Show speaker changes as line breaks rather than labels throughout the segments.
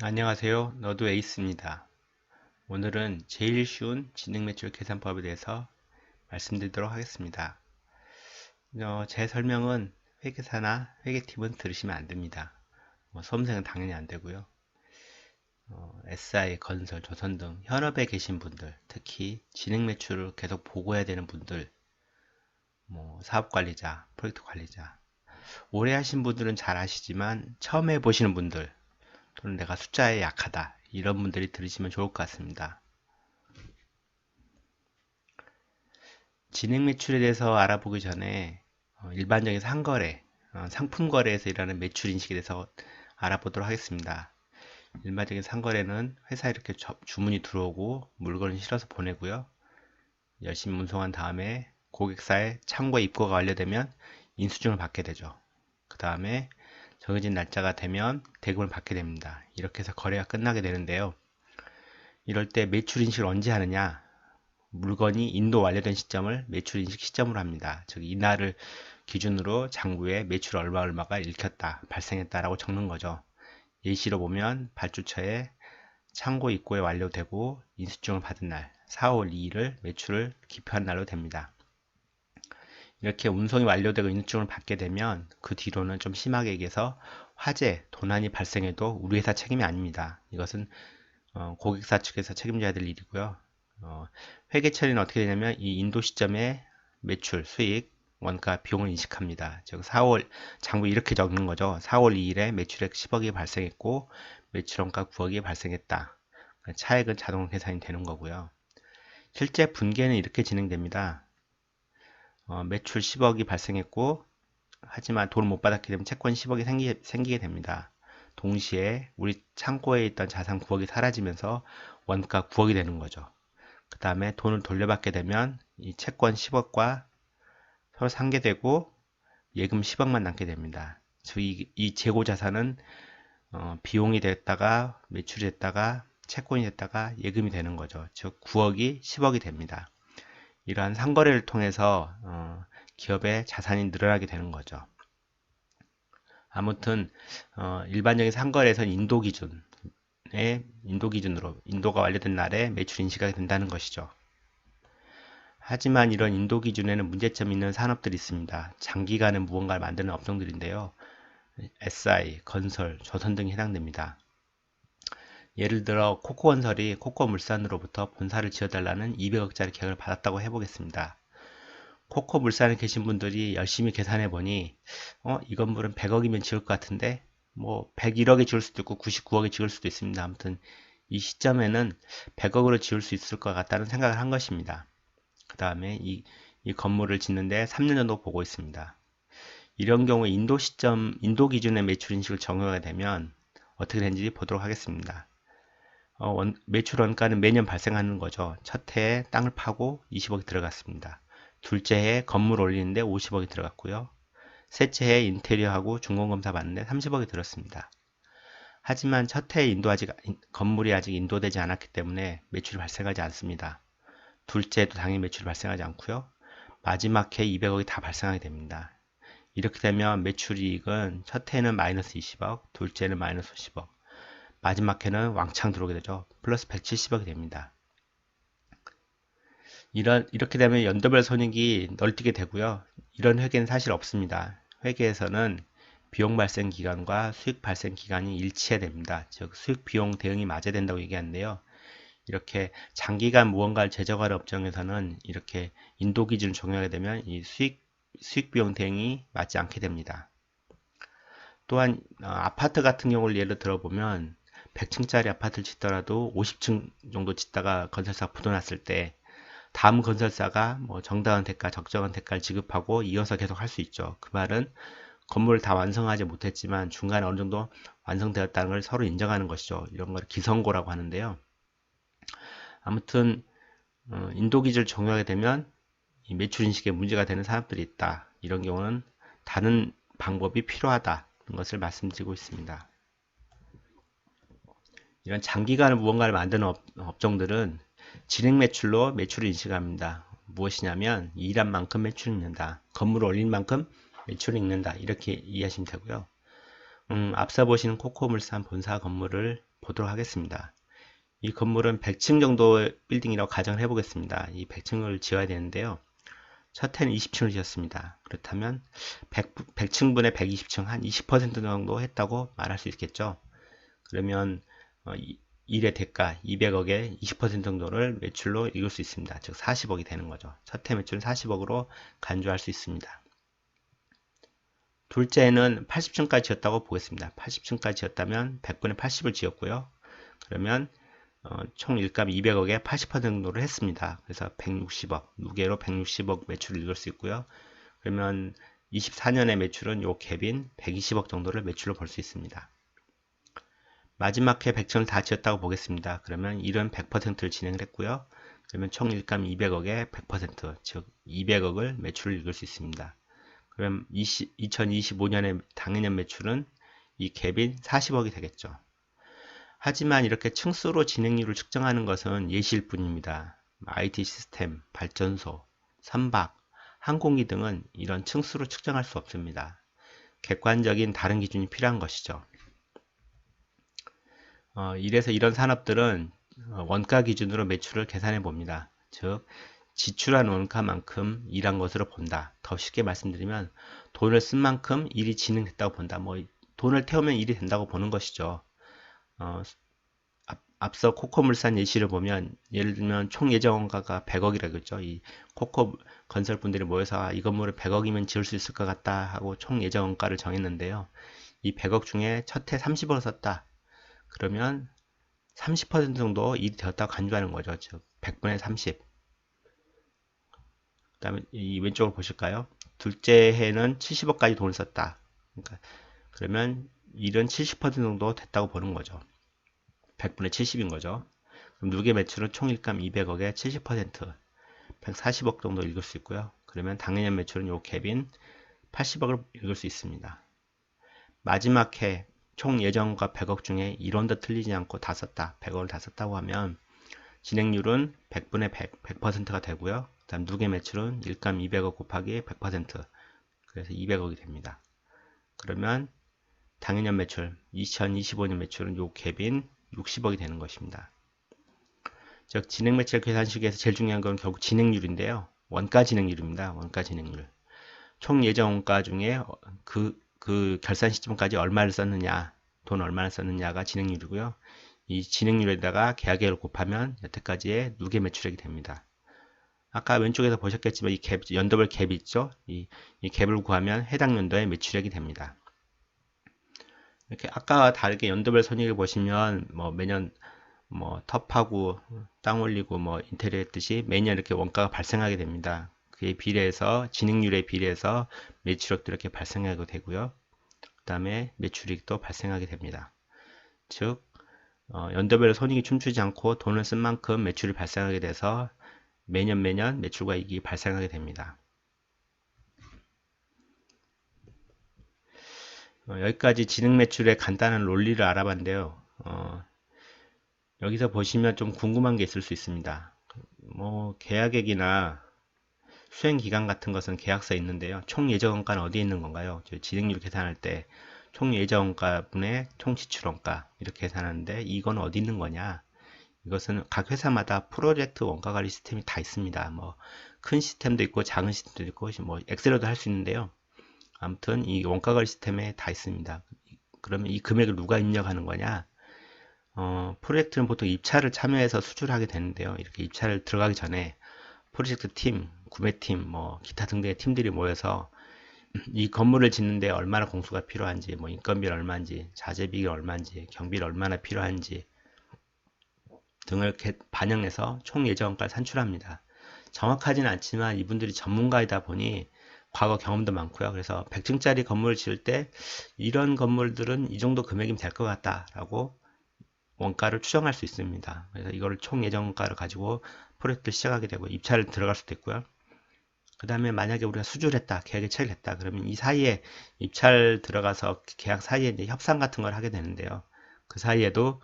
안녕하세요. 너도 에이스입니다. 오늘은 제일 쉬운 진행매출 계산법에 대해서 말씀드리도록 하겠습니다. 제 설명은 회계사나 회계팀은 들으시면 안 됩니다. 수험생은 당연히 안 되고요. SI, 건설, 조선 등 현업에 계신 분들, 특히 진행매출을 계속 보고해야 되는 분들, 사업관리자, 프로젝트관리자, 오래 하신 분들은 잘 아시지만 처음 해보시는 분들, 또는 내가 숫자에 약하다, 이런 분들이 들으시면 좋을 것 같습니다. 진행 매출에 대해서 알아보기 전에 일반적인 상거래, 상품 거래에서 일하는 매출 인식에 대해서 알아보도록 하겠습니다. 일반적인 상거래는 회사에 이렇게 주문이 들어오고 물건을 실어서 보내고요. 열심히 운송한 다음에 고객사의 창고에 입고가 완료되면 인수증을 받게 되죠. 그 다음에 정해진 날짜가 되면 대금을 받게 됩니다. 이렇게 해서 거래가 끝나게 되는데요. 이럴 때 매출 인식을 언제 하느냐? 물건이 인도 완료된 시점을 매출 인식 시점으로 합니다. 즉 이날을 기준으로 장부에 매출 얼마가 읽혔다, 발생했다라고 적는 거죠. 예시로 보면 발주처에 창고 입고에 완료되고 인수증을 받은 날 4월 2일을 매출을 기표한 날로 됩니다. 이렇게 운송이 완료되고 인수증을 받게 되면 그 뒤로는 좀 심하게 얘기해서 화재, 도난이 발생해도 우리 회사 책임이 아닙니다. 이것은 고객사 측에서 책임져야 될 일이고요. 회계 처리는 어떻게 되냐면 이 인도 시점에 매출, 수익, 원가, 비용을 인식합니다. 즉 4월 장부 이렇게 적는 거죠. 4월 2일에 매출액 10억이 발생했고 매출 원가 9억이 발생했다. 차액은 자동 계산이 되는 거고요. 실제 분계는 이렇게 진행됩니다. 매출 10억이 발생했고 하지만 돈을 못 받았기 때문에 채권 10억이 생기게 됩니다. 동시에 우리 창고에 있던 자산 9억이 사라지면서 원가 9억이 되는 거죠. 그 다음에 돈을 돌려받게 되면 이 채권 10억과 서로 상계되고 예금 10억만 남게 됩니다. 즉 이 재고 자산은 비용이 됐다가 매출이 됐다가 채권이 됐다가 예금이 되는 거죠. 즉 9억이 10억이 됩니다. 이러한 상거래를 통해서 기업의 자산이 늘어나게 되는 거죠. 아무튼 일반적인 상거래에서는 인도 기준으로 인도가 완료된 날에 매출 인식이 된다는 것이죠. 하지만 이런 인도 기준에는 문제점이 있는 산업들이 있습니다. 장기간에 무언가를 만드는 업종들인데요. SI, 건설, 조선 등이 해당됩니다. 예를 들어 코코건설이 코코물산으로부터 본사를 지어달라는 200억짜리 계약을 받았다고 해보겠습니다. 코코물산에 계신 분들이 열심히 계산해 보니 이 건물은 100억이면 지을 것 같은데 101억에 지을 수도 있고 99억에 지을 수도 있습니다. 아무튼 이 시점에는 100억으로 지을 수 있을 것 같다는 생각을 한 것입니다. 그 다음에 이 건물을 짓는데 3년 정도 보고 있습니다. 이런 경우에 인도 기준의 매출 인식을 적용하게 되면 어떻게 되는지 보도록 하겠습니다. 매출 원가는 매년 발생하는 거죠. 첫 해에 땅을 파고 20억이 들어갔습니다. 둘째 해에 건물 올리는데 50억이 들어갔고요. 셋째 해에 인테리어하고 준공검사 받는데 30억이 들었습니다. 하지만 첫 해에 건물이 아직 인도되지 않았기 때문에 매출이 발생하지 않습니다. 둘째 해도 당연히 매출이 발생하지 않고요. 마지막 해 200억이 다 발생하게 됩니다. 이렇게 되면 매출이익은 첫 해는 마이너스 20억, 둘째는 마이너스 50억, 마지막 해는 왕창 들어오게 되죠. 플러스 170억이 됩니다. 이렇게 되면 연도별 손익이 널뛰게 되고요. 이런 회계는 사실 없습니다. 회계에서는 비용 발생 기간과 수익 발생 기간이 일치해야 됩니다. 즉 수익 비용 대응이 맞아야 된다고 얘기하는데요. 이렇게 장기간 무언가를 제조하는 업종에서는 이렇게 인도 기준을 적용하게 되면 이 수익 비용 대응이 맞지 않게 됩니다. 또한 아파트 같은 경우를 예로 들어보면 100층짜리 아파트를 짓더라도 50층 정도 짓다가 건설사가 부도났을 때 다음 건설사가 정당한 대가, 적정한 대가를 지급하고 이어서 계속 할 수 있죠. 그 말은 건물을 다 완성하지 못했지만 중간에 어느 정도 완성되었다는 걸 서로 인정하는 것이죠. 이런 걸 기성고라고 하는데요. 아무튼 인도 기준을 적용하게 되면 이 매출 인식에 문제가 되는 사람들이 있다. 이런 경우는 다른 방법이 필요하다는 것을 말씀드리고 있습니다. 이런 장기간 무언가를 만드는 업종들은 진행 매출로 매출을 인식합니다. 무엇이냐면 일한 만큼 매출을 읽는다. 건물을 올린 만큼 매출을 읽는다. 이렇게 이해하시면 되고요. 앞서 보시는 코코물산 본사 건물을 보도록 하겠습니다. 이 건물은 100층 정도의 빌딩이라고 가정을 해보겠습니다. 이 100층을 지어야 되는데요. 첫 해는 20층을 지었습니다. 그렇다면 100층분의 120층 한 20% 정도 했다고 말할 수 있겠죠. 그러면 일의 대가 200억에 20% 정도를 매출로 이룰 수 있습니다. 즉 40억이 되는 거죠. 첫 해 매출은 40억으로 간주할 수 있습니다. 둘째 해는 80층까지 지었다고 보겠습니다. 80층까지 지었다면 100분의 80을 지었고요. 그러면 총 일감 200억에 80% 정도를 했습니다. 그래서 160억, 무게로 160억 매출을 이룰 수 있고요. 그러면 24년의 매출은 요 갭인 120억 정도를 매출로 볼 수 있습니다. 마지막 해 100층을 다 지었다고 보겠습니다. 그러면 일은 100%를 진행을 했고요. 그러면 총 일감 200억에 100%, 즉 200억을 매출을 이룰 수 있습니다. 그럼 2025년의 당해년 매출은 이 갭인 40억이 되겠죠. 하지만 이렇게 층수로 진행률을 측정하는 것은 예시일 뿐입니다. IT 시스템, 발전소, 선박, 항공기 등은 이런 층수로 측정할 수 없습니다. 객관적인 다른 기준이 필요한 것이죠. 이래서 이런 산업들은 원가 기준으로 매출을 계산해 봅니다. 즉 지출한 원가만큼 일한 것으로 본다. 더 쉽게 말씀드리면 돈을 쓴 만큼 일이 진행됐다고 본다. 돈을 태우면 일이 된다고 보는 것이죠. 앞서 코코물산 예시를 보면 예를 들면 총 예정 원가가 100억이라고 했죠. 이 코코 건설 분들이 모여서 이 건물을 100억이면 지을 수 있을 것 같다 하고 총 예정 원가를 정했는데요. 이 100억 중에 첫 해 30억을 썼다. 그러면 30% 정도 일이 되었다고 간주하는 거죠. 즉 100분의 30. 그 다음에 이 왼쪽을 보실까요? 둘째 해는 70억까지 돈을 썼다. 그러면 일은 70% 정도 됐다고 보는 거죠. 100분의 70인 거죠. 그럼 누계 매출은 총 일감 200억에 70%, 140억 정도 읽을 수 있고요. 그러면 당해년 매출은 요 갭인 80억을 읽을 수 있습니다. 마지막 해 총 예정과 100억 중에 1원도 틀리지 않고 다 썼다. 100억을 다 썼다고 하면 진행률은 100분의 100, 100%가 되고요. 그 다음 누계 매출은 일감 200억 곱하기 100%, 그래서 200억이 됩니다. 그러면 당해년 매출, 2025년 매출은 요 갭인 60억이 되는 것입니다. 즉 진행 매출 계산식에서 제일 중요한 건 결국 진행률인데요. 원가 진행률입니다. 원가 진행률. 총 예정 원가 중에 그 결산 시점까지 얼마를 썼느냐, 돈 얼마나 썼느냐가 진행률이고요. 이 진행률에다가 계약액을 곱하면 여태까지의 누계 매출액이 됩니다. 아까 왼쪽에서 보셨겠지만 이 갭, 연도별 갭이 있죠. 이 갭을 구하면 해당 연도의 매출액이 됩니다. 이렇게 아까와 다르게 연도별 손익을 보시면 매년 텁하고 땅 올리고 인테리어 했듯이 매년 이렇게 원가가 발생하게 됩니다. 그에 비례해서 진행률에 비례해서 매출액도 이렇게 발생하게 되고요. 그 다음에 매출이익도 발생하게 됩니다. 즉 연도별 손익이 춤추지 않고 돈을 쓴 만큼 매출이 발생하게 돼서 매년 매출과 이익이 발생하게 됩니다. 여기까지 진행 매출의 간단한 논리를 알아봤는데요. 여기서 보시면 좀 궁금한 게 있을 수 있습니다. 계약액이나 수행기간 같은 것은 계약서에 있는데요. 총 예정원가는 어디에 있는 건가요? 진행률 계산할 때 총 예정원가분의 총 지출원가 이렇게 계산하는데 이건 어디 있는 거냐? 이것은 각 회사마다 프로젝트 원가관리 시스템이 다 있습니다. 큰 시스템도 있고 작은 시스템도 있고 엑셀로도 할 수 있는데요. 아무튼 이 원가관리 시스템에 다 있습니다. 그러면 이 금액을 누가 입력하는 거냐? 프로젝트는 보통 입찰을 참여해서 수주를 하게 되는데요. 이렇게 입찰을 들어가기 전에 프로젝트 팀, 구매팀, 기타 등등의 팀들이 모여서 이 건물을 짓는데 얼마나 공수가 필요한지, 인건비는 얼마인지, 자재비가 얼마인지, 경비를 얼마나 필요한지 등을 반영해서 총 예정원가를 산출합니다. 정확하지는 않지만 이분들이 전문가이다 보니 과거 경험도 많고요. 그래서 100층짜리 건물을 지을 때 이런 건물들은 이 정도 금액이면 될 것 같다라고 원가를 추정할 수 있습니다. 그래서 이거를 총 예정가를 가지고 프로젝트를 시작하게 되고 입찰을 들어갈 수도 있고요. 그 다음에 만약에 우리가 수주를 했다, 계약에 체결했다, 그러면 이 사이에 입찰 들어가서 계약 사이에 이제 협상 같은 걸 하게 되는데요. 그 사이에도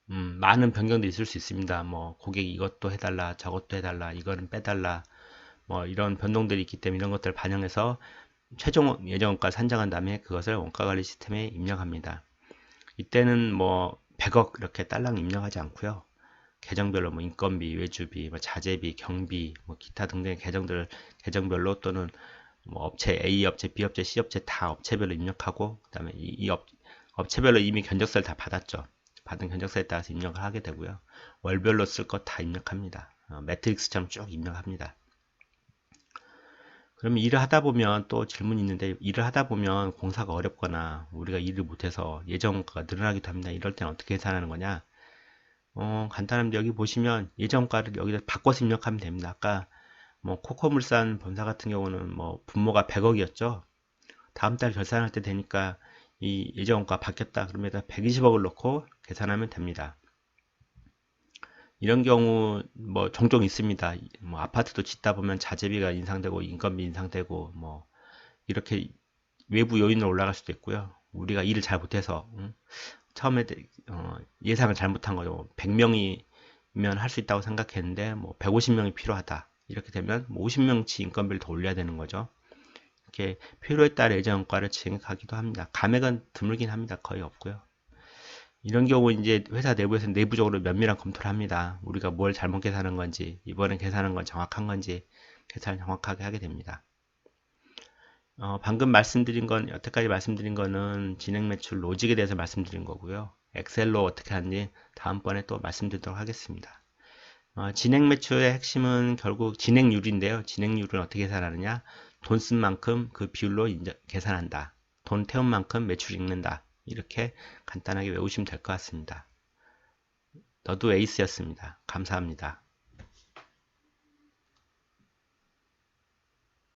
많은 변경도 있을 수 있습니다. 고객이 이것도 해달라, 저것도 해달라, 이거는 빼달라, 이런 변동들이 있기 때문에 이런 것들을 반영해서 최종 예정원가 산정한 다음에 그것을 원가관리 시스템에 입력합니다. 이때는 뭐 100억 이렇게 딸랑 입력하지 않고요. 계정별로 뭐 인건비, 외주비, 뭐 자재비, 경비, 뭐 기타 등등의 계정별로 또는 뭐 업체 A 업체, B 업체, C 업체 다 업체별로 입력하고 그다음에 업체별로 이미 견적서를 다 받았죠. 받은 견적서에 따라서 입력을 하게 되고요. 월별로 쓸 것 다 입력합니다. 매트릭스처럼 쭉 입력합니다. 그러면 일을 하다 보면 또 질문이 있는데, 일을 하다 보면 공사가 어렵거나 우리가 일을 못해서 예정원가가 늘어나기도 합니다. 이럴 때는 어떻게 계산하는 거냐? 간단합니다. 여기 보시면 예정가를 여기다 바꿔서 입력하면 됩니다. 아까 뭐 코코물산 본사 같은 경우는 뭐 분모가 100억이었죠. 다음 달 결산할 때 되니까 이 예정가 바뀌었다. 그러면 120억을 넣고 계산하면 됩니다. 이런 경우 뭐 종종 있습니다. 뭐 아파트도 짓다 보면 자재비가 인상되고 인건비 인상되고 뭐 이렇게 외부 요인으로 올라갈 수도 있고요. 우리가 일을 잘 못해서 처음에 예상을 잘못한 거죠. 100명이면 할 수 있다고 생각했는데 뭐 150명이 필요하다. 이렇게 되면 뭐 50명치 인건비를 더 올려야 되는 거죠. 이렇게 필요에 따라 예정과를 진행하기도 합니다. 감액은 드물긴 합니다. 거의 없고요. 이런 경우 이제 회사 내부에서 내부적으로 면밀한 검토를 합니다. 우리가 뭘 잘못 계산한 건지, 이번에 계산한 건 정확한 건지 계산을 정확하게 하게 됩니다. 방금 말씀드린 건, 여태까지 말씀드린 거는 진행 매출 로직에 대해서 말씀드린 거고요. 엑셀로 어떻게 하는지 다음번에 또 말씀드리도록 하겠습니다. 진행 매출의 핵심은 결국 진행률인데요. 진행률은 어떻게 계산하느냐? 돈 쓴 만큼 그 비율로 계산한다. 돈 태운 만큼 매출 읽는다. 이렇게 간단하게 외우시면 될 것 같습니다. 너도 에이스였습니다. 감사합니다.